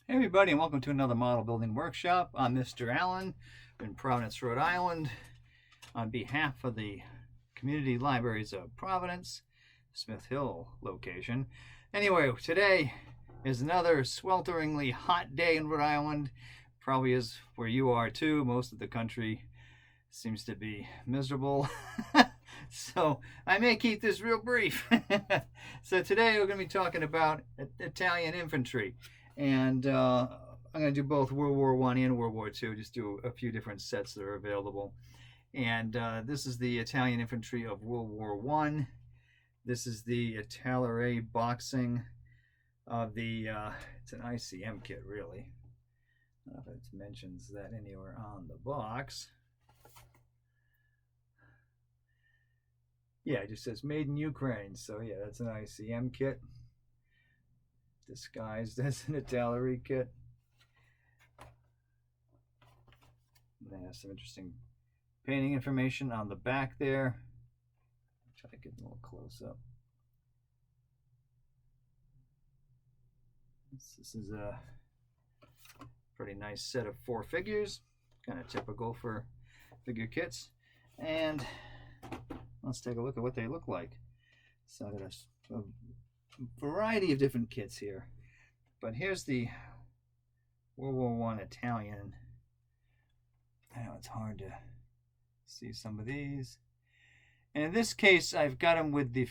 Hey everybody, and welcome to another model building workshop. I'm Mr. Allen in Providence, Rhode Island, on behalf of the Community Libraries of Providence, Smith Hill location. Anyway, today is another swelteringly hot day in Rhode Island. Probably is where you are too. Most of the country seems to be miserable. So I may keep this real brief. So today we're going to be talking about Italian infantry. And I'm going to do both World War I and World War II, just do a few different sets that are available. And this is the Italian infantry of World War I. This is the Italeri boxing of the, it's an ICM kit, really. I don't know if it mentions that anywhere on the box. Yeah, it just says made in Ukraine. So yeah, that's an ICM kit disguised as an Italeri kit. They have some interesting painting information on the back there. Try to get a little close up. This is a pretty nice set of 4 figures, kind of typical for figure kits. And let's take a look at what they look like. So there's a variety of different kits here, but here's the World War I Italian. I know it's hard to see some of these, and in this case I've got them with the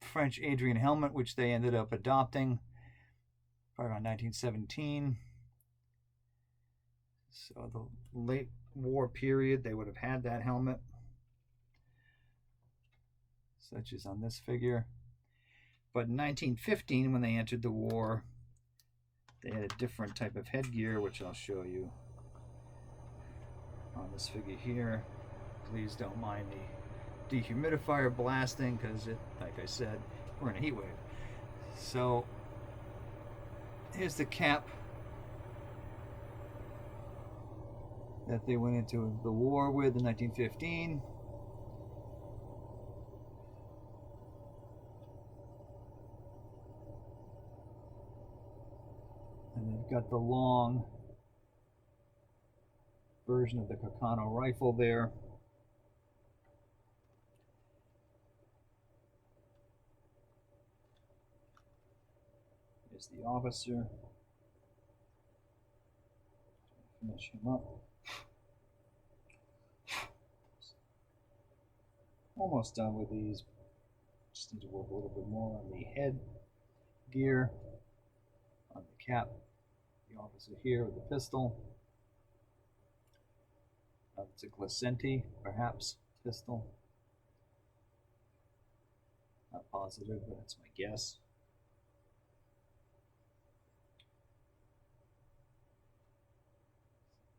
French Adrian helmet, which they ended up adopting around 1917. So the late war period, they would have had that helmet, such as on this figure. But in 1915, when they entered the war, they had a different type of headgear, which I'll show you on this figure here. Please don't mind the dehumidifier blasting, because it, like I said, we're in a heat wave. So here's the cap that they went into the war with in 1915. And they've got the long version of the Caccano rifle there. Here's the officer. Finish him up. Almost done with these. Just need to work a little bit more on the head gear, on the cap. The officer here with the pistol. It's a Glicenti, perhaps, pistol. Not positive, but that's my guess.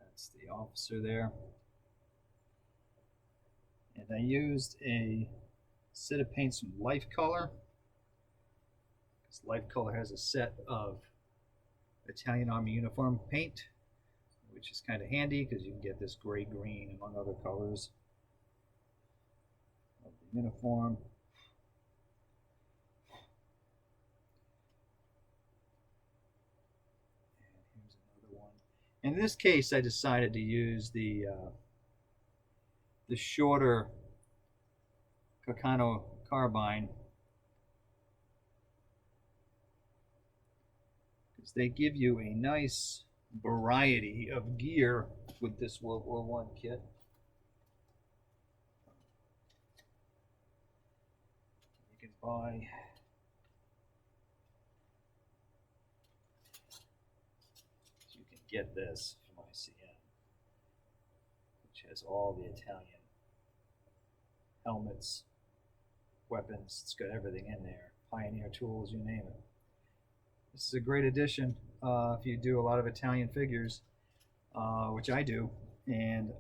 That's the officer there. And I used a set of paints from Life Color. Because Life Color has a set of Italian Army uniform paint, which is kind of handy because you can get this gray-green among other colors of the uniform. And here's another one. In this case, I decided to use the shorter Caccano carbine, because they give you a nice variety of gear with this World War I kit. You can buy get this from ICM, which has all the Italian helmets, weapons. It's got everything in there. Pioneer tools, you name it. This is a great addition if you do a lot of Italian figures, which I do, and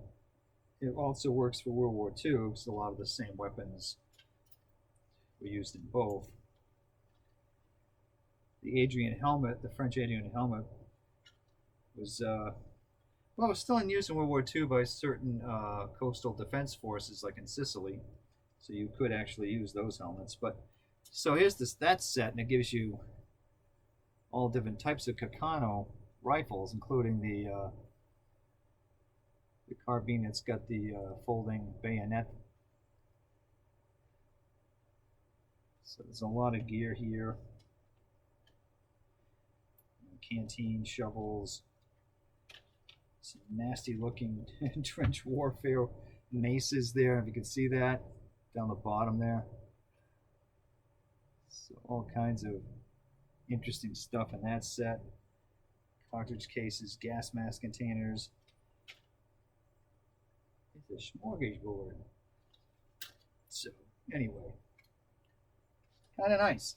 it also works for World War II because a lot of the same weapons were used in both. The Adrian helmet, the French Adrian helmet, was well, it was still in use in World War II by certain coastal defense forces, like in Sicily. So you could actually use those helmets. But so here's that set, and it gives you all different types of Caccano rifles, including the carbine that's got the folding bayonet. So there's a lot of gear here. Canteen, shovels, some nasty looking trench warfare maces there, if you can see that down the bottom there. So all kinds of interesting stuff in that set. Cartridge cases, gas mask containers. It's a smorgasbord. So anyway, kind of nice.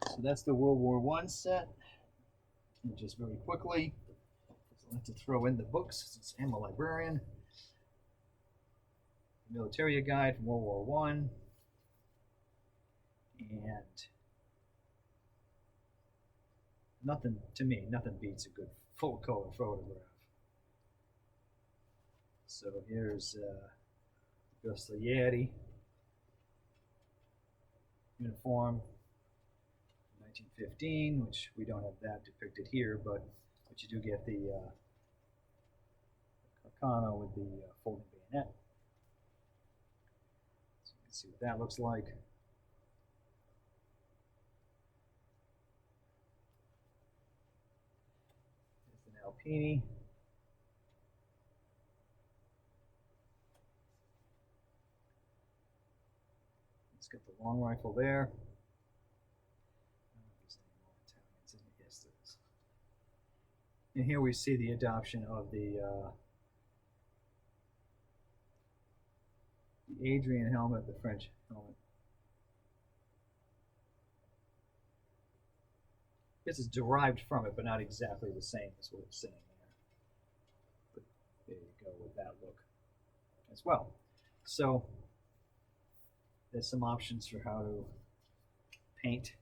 So that's the World War I set. And just very quickly, I'll have to throw in the books since I'm a librarian. Military guide from World War I. And nothing, to me, nothing beats a good full color photograph. So here's Italeri uniform, 1915, which we don't have that depicted here, but you do get the Carcano with the folding bayonet. So you can see what that looks like. There's an Alpini. It's got the long rifle there. And here we see the adoption of the Adrian helmet, the French helmet. This is derived from it, but not exactly the same as what it's saying there. But there you go with that look as well. So there's some options for how to paint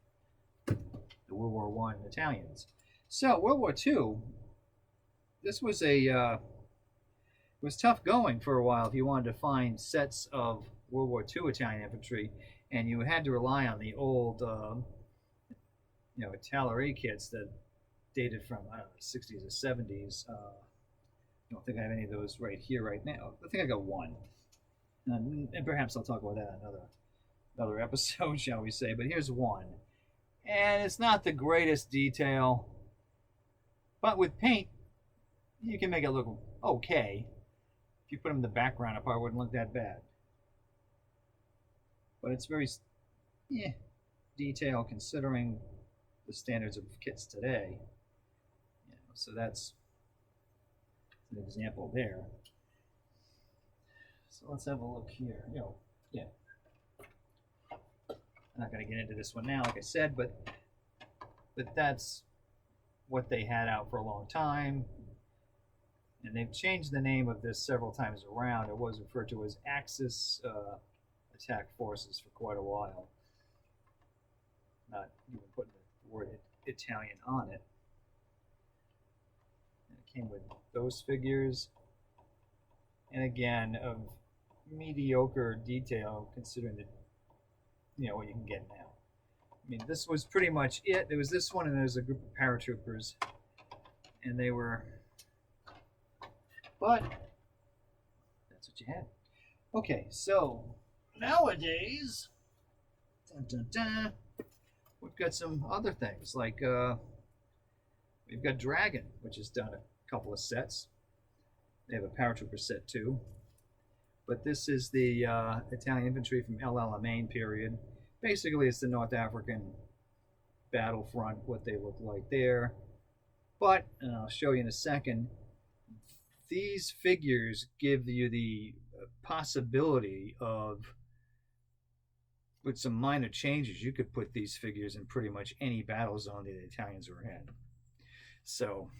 the World War I Italians. So World War II, this was it was tough going for a while if you wanted to find sets of World War II Italian infantry, and you had to rely on the old, Italeri kits that dated from, I don't know, the 60s or 70s. I don't think I have any of those right here right now. I think I got one, and perhaps I'll talk about that in another episode, shall we say. But here's one, and it's not the greatest detail. But with paint, you can make it look okay. If you put them in the background, it probably wouldn't look that bad. But it's very detailed considering the standards of kits today. So that's an example there. So let's have a look here. I'm not going to get into this one now, like I said, but that's what they had out for a long time, and they've changed the name of this several times around. It was referred to as Axis Attack Forces for quite a while, not even putting the word Italian on it. And it came with those figures, and again, of mediocre detail considering what you can get now. I mean, this was pretty much it. There was this one, and there's a group of paratroopers, and they were, but that's what you had. Okay, so nowadays, we've got some other things, like we've got Dragon, which has done a couple of sets. They have a paratrooper set too, but this is the Italian Infantry from El Alamein period. Basically, it's the North African battlefront, what they look like there. But, and I'll show you in a second, these figures give you the possibility of, with some minor changes, you could put these figures in pretty much any battle zone that the Italians were in. So,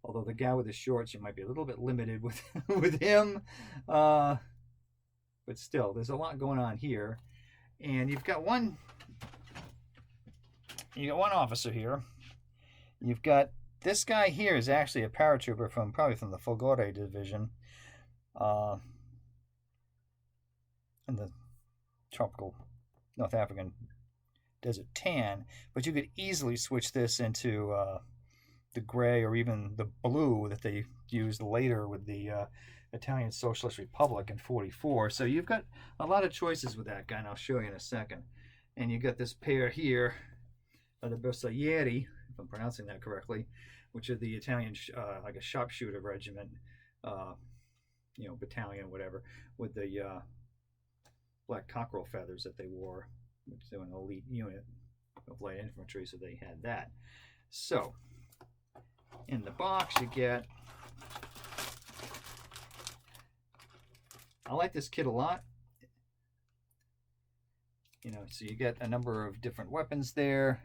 although the guy with the shorts, you might be a little bit limited with with him. But still, there's a lot going on here. And you've got one officer here. You've got this guy here is actually a paratrooper probably from the Folgore division in the tropical North African desert tan, but you could easily switch this into the gray or even the blue that they used later with the Italian Socialist Republic in '44. So you've got a lot of choices with that guy, and I'll show you in a second. And you got this pair here of the Bersaglieri, if I'm pronouncing that correctly, which are the Italian, like a sharpshooter regiment, battalion, whatever, with the black cockerel feathers that they wore, which they were an elite unit of light infantry, so they had that. So in the box you get, I like this kit a lot. So you get a number of different weapons there.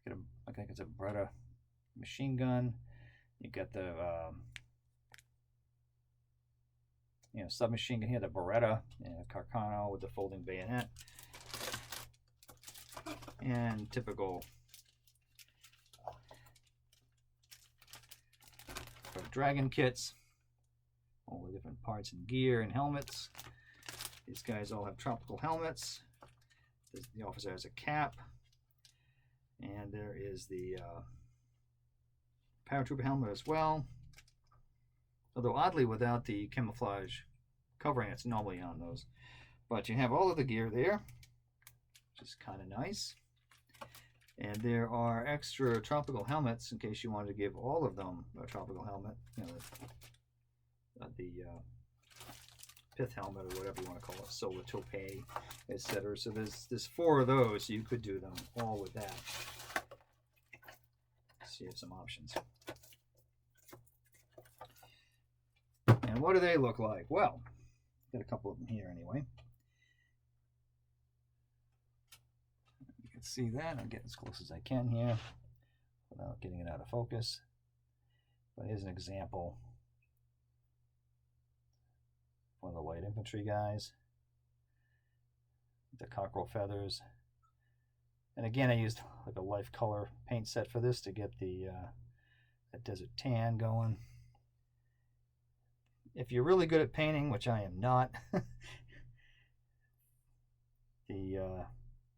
I think it's a Beretta machine gun. You got the submachine gun here, the Beretta, Carcano with the folding bayonet, and typical Dragon kits, all the different parts and gear and helmets. These guys all have tropical helmets. The officer has a cap, and there is the paratrooper helmet as well, although oddly without the camouflage covering that's normally on those. But you have all of the gear there, which is kind of nice. And there are extra tropical helmets in case you wanted to give all of them a tropical helmet, the pith helmet or whatever you want to call it, solar tope, etc. So there's 4 of those, so you could do them all with that. So you have some options. And what do they look like? Well, got a couple of them here anyway. You can see that. I'll get as close as I can here without getting it out of focus. But here's an example. One of the light infantry guys. The cockerel feathers. And again, I used like a life color paint set for this to get the that desert tan going. If you're really good at painting, which I am not, the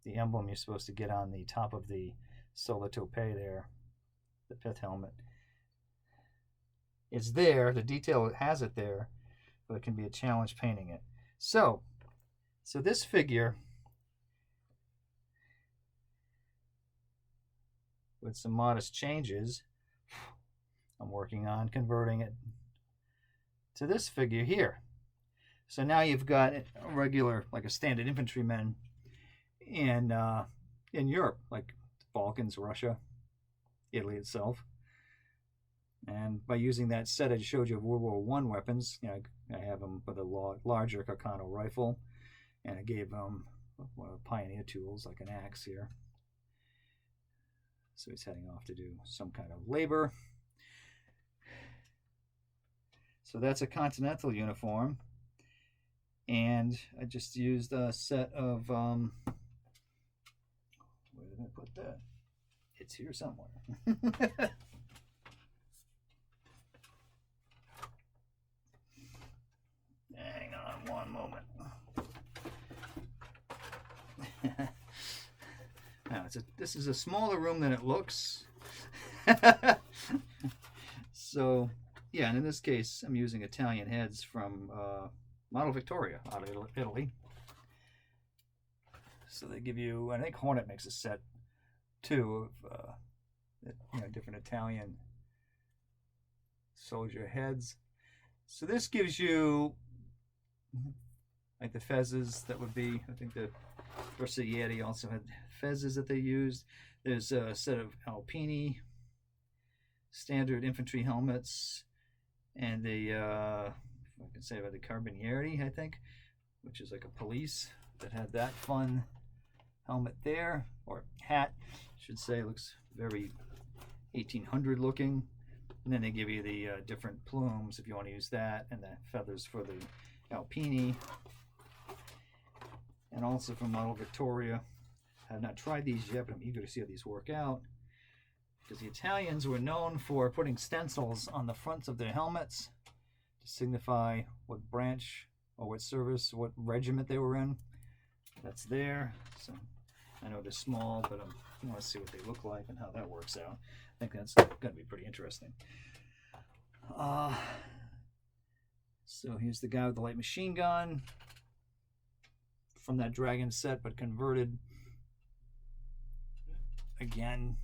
emblem you're supposed to get on the top of the solar tope there, the pith helmet, it's there. The detail has it there, but it can be a challenge painting it. So this figure, with some modest changes, I'm working on converting it to this figure here. So now you've got a regular, like a standard infantryman in Europe, like Balkans, Russia, Italy itself. And by using that set I showed you of World War I weapons, I have them with a larger Carcano rifle, and I gave them one of the pioneer tools, like an axe here. So he's heading off to do some kind of labor. So that's a Continental uniform, and I just used a set of where did I put that? It's here somewhere. Hang on one moment. Now this is a smaller room than it looks. So yeah, and in this case I'm using Italian heads from Model Victoria out of Italy. So they give you, I think Hornet makes a set too of different Italian soldier heads. So this gives you like the fezzes that would be, I think the Bersaglieri also had fezzes that they used. There's a set of Alpini standard infantry helmets, and the I can say about the Carabinieri, I think, which is like a police that had that fun helmet there, or hat, I should say. It looks very 1800 looking. And then they give you the different plumes if you want to use that, and the feathers for the Alpini. And also from Model Victoria. I have not tried these yet, but I'm eager to see how these work out, because the Italians were known for putting stencils on the fronts of their helmets to signify what branch or what service, what regiment they were in. That's there. So I know they're small, but I want to see what they look like and how that works out. I think that's going to be pretty interesting. So here's the guy with the light machine gun from that Dragon set, but converted again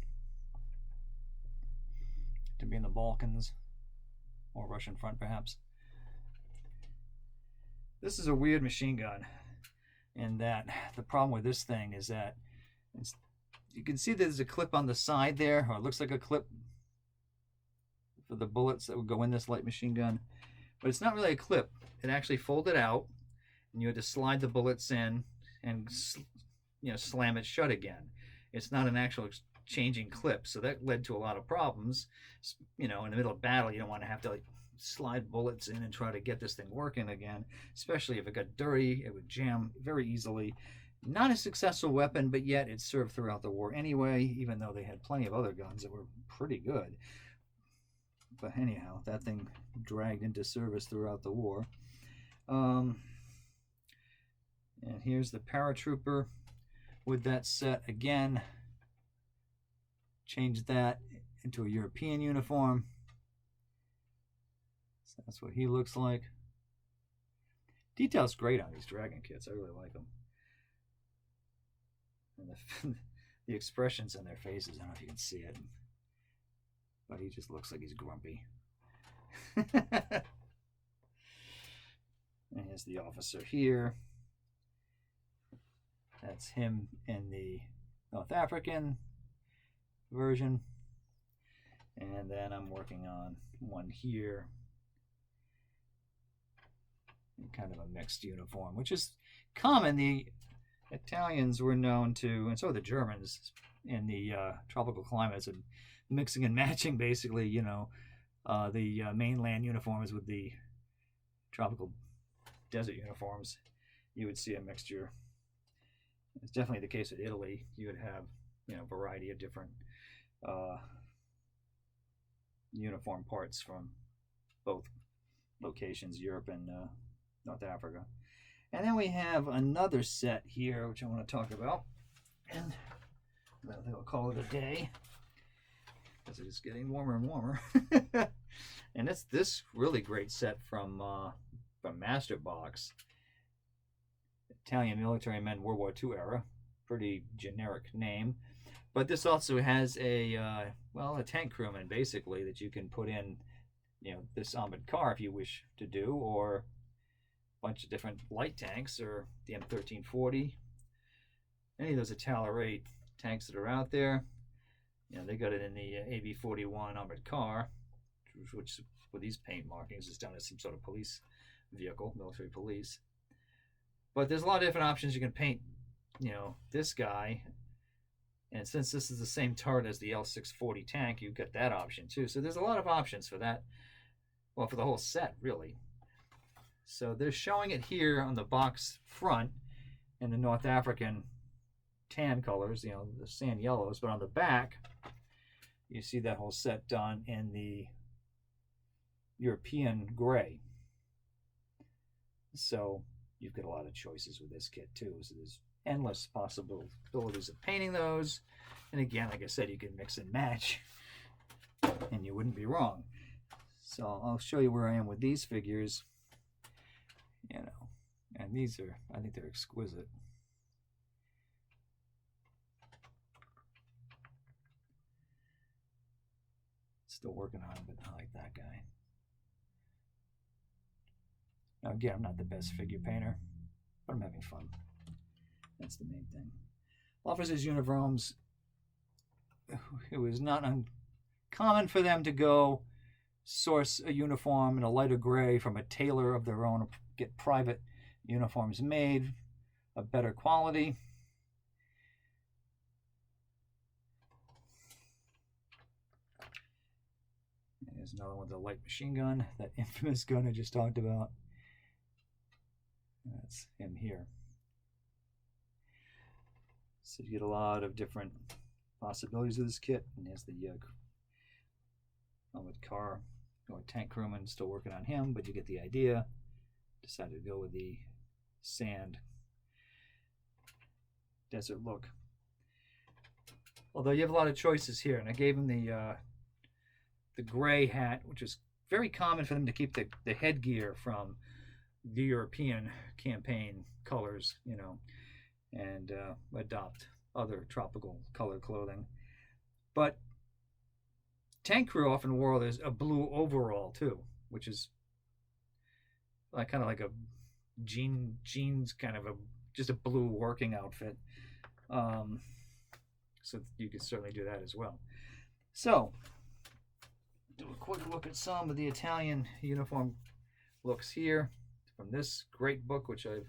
to be in the Balkans or Russian front, perhaps. This is a weird machine gun, in that the problem with this thing is that you can see there's a clip on the side there, or it looks like a clip for the bullets that would go in this light machine gun, but it's not really a clip. It actually folded out, and you had to slide the bullets in and slam it shut again. It's not an actual changing clip, so that led to a lot of problems. In the middle of battle, you don't want to have to slide bullets in and try to get this thing working again, especially if it got dirty. It would jam very easily. Not a successful weapon, but yet it served throughout the war anyway, even though they had plenty of other guns that were pretty good. But anyhow, that thing dragged into service throughout the war. And here's the paratrooper with that set again. Changed that into a European uniform. So that's what he looks like. Detail's great on these Dragon kits. I really like them. And the expressions in their faces, I don't know if you can see it, but he just looks like he's grumpy. And here's the officer here. That's him in the North African version. And then I'm working on one here, in kind of a mixed uniform, which is common. The Italians were known to, and so the Germans, in the tropical climates, and mixing and matching basically, the mainland uniforms with the tropical desert uniforms. You would see a mixture. It's definitely the case with Italy. You would have, a variety of different uniform parts from both locations, Europe and North Africa. And then we have another set here, which I want to talk about. And I think I'll call it a day, because it's getting warmer and warmer. And it's this really great set from Master Box. Italian military men, World War II era. Pretty generic name. But this also has a tank crewman, basically, that you can put in, this armored car if you wish to do, or a bunch of different light tanks, or the M1340. Any of those Italeri tanks that are out there. They got it in the AB-41 armored car, which with these paint markings is done as some sort of police vehicle, military police. But there's a lot of different options you can paint, this guy. And since this is the same turret as the L640 tank, you've got that option too. So there's a lot of options for that. Well, for the whole set, really. So they're showing it here on the box front in the North African tan colors, the sand yellows. But on the back, you see that whole set done in the European gray. So you've got a lot of choices with this kit too. So there's endless possibilities of painting those. And again, like I said, you can mix and match, and you wouldn't be wrong. So I'll show you where I am with these figures. And these are, I think they're exquisite. Still working on it, but I like that guy. Now again, I'm not the best figure painter, but I'm having fun. That's the main thing. Officers' uniforms, it was not uncommon for them to go source a uniform in a lighter gray from a tailor of their own, get private uniforms made of better quality. There's another one with the light machine gun, that infamous gun I just talked about. That's him here. So you get a lot of different possibilities of this kit. And there's the armored car, tank crewman, still working on him, but you get the idea. Decided to go with the sand desert look. Although you have a lot of choices here, and I gave him the gray hat, which is very common for them to keep the headgear from the European campaign colors, you know, and adopt other tropical color clothing. But tank crew often wore a blue overall too, which is like kind of like a jeans kind of just a blue working outfit. So you could certainly do that as well. So do a quick look at some of the Italian uniform looks here from this great book, which I've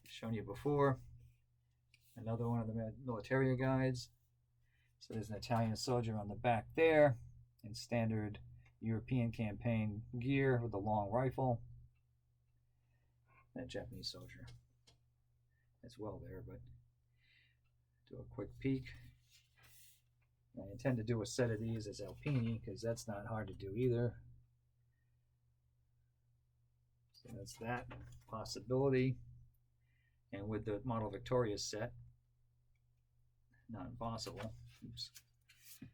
shown you before. Another one of the military guides. So there's an Italian soldier on the back there in standard European campaign gear with a long rifle. And a Japanese soldier as well there, but do a quick peek. I intend to do a set of these as Alpini because that's not hard to do either. So that's that possibility. And with the Model Victoria set, not impossible. Oops. I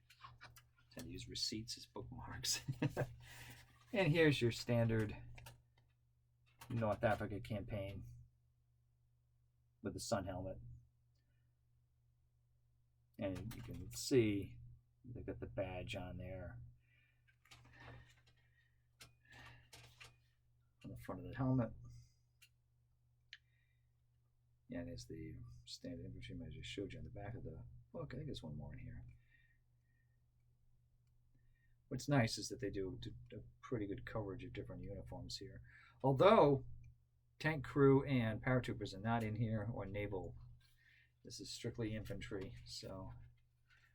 tend to use receipts as bookmarks. And here's your standard North Africa campaign with the sun helmet. And you can see they've got the badge on there on the front of the helmet. And there's the standard infantry I just showed you on the back of the book. I think there's one more in here. What's nice is that they do a pretty good coverage of different uniforms here. Although tank crew and paratroopers are not in here, or naval. This is strictly infantry, so,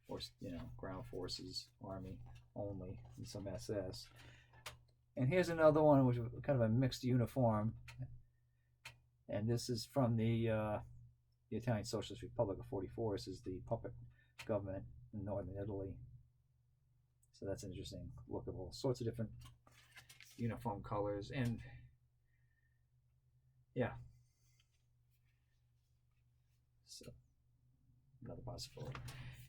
or, you know, ground forces, army only, and some SS. And here's another one, which is kind of a mixed uniform. And this is from the Italian Socialist Republic of '44. This is the puppet government in northern Italy. So that's an interesting look of all sorts of different uniform colors. And yeah. So another possibility.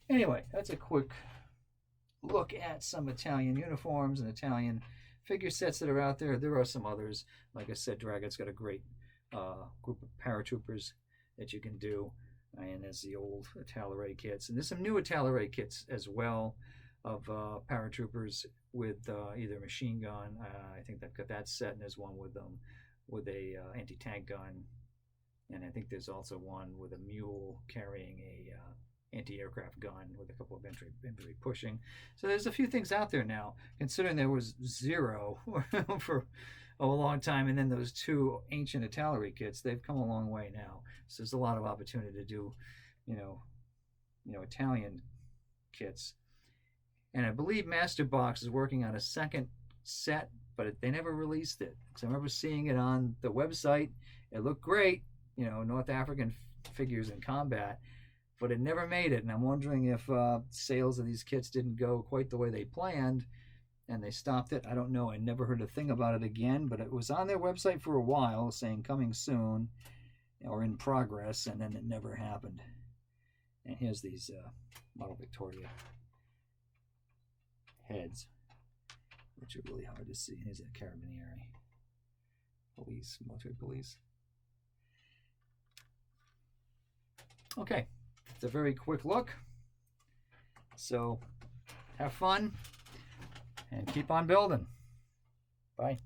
Anyway, that's a quick look at some Italian uniforms and Italian figure sets that are out there. There are some others. Like I said, Dragot's got a great group of paratroopers that you can do. And there's the old Italeri kits. And there's some new Italeri kits as well of paratroopers with either machine gun. I think they've got that set, and there's one with a anti-tank gun. And I think there's also one with a mule carrying a anti-aircraft gun with a couple of infantry pushing. So there's a few things out there now, considering there was zero for a long time, and then those two ancient Italeri kits. They've come a long way now. So there's a lot of opportunity to do, you know, Italian kits. And I believe Masterbox is working on a second set, but they never released it. Because I remember seeing it on the website. It looked great. You know, North African figures in combat, but it never made it. And I'm wondering if sales of these kits didn't go quite the way they planned, and they stopped it. I don't know. I never heard a thing about it again, but it was on their website for a while saying coming soon or in progress, and then it never happened. And here's these Model Victoria heads, which are really hard to see. Here's a Carabinieri police, military police. Okay, it's a very quick look. So have fun and keep on building. Bye.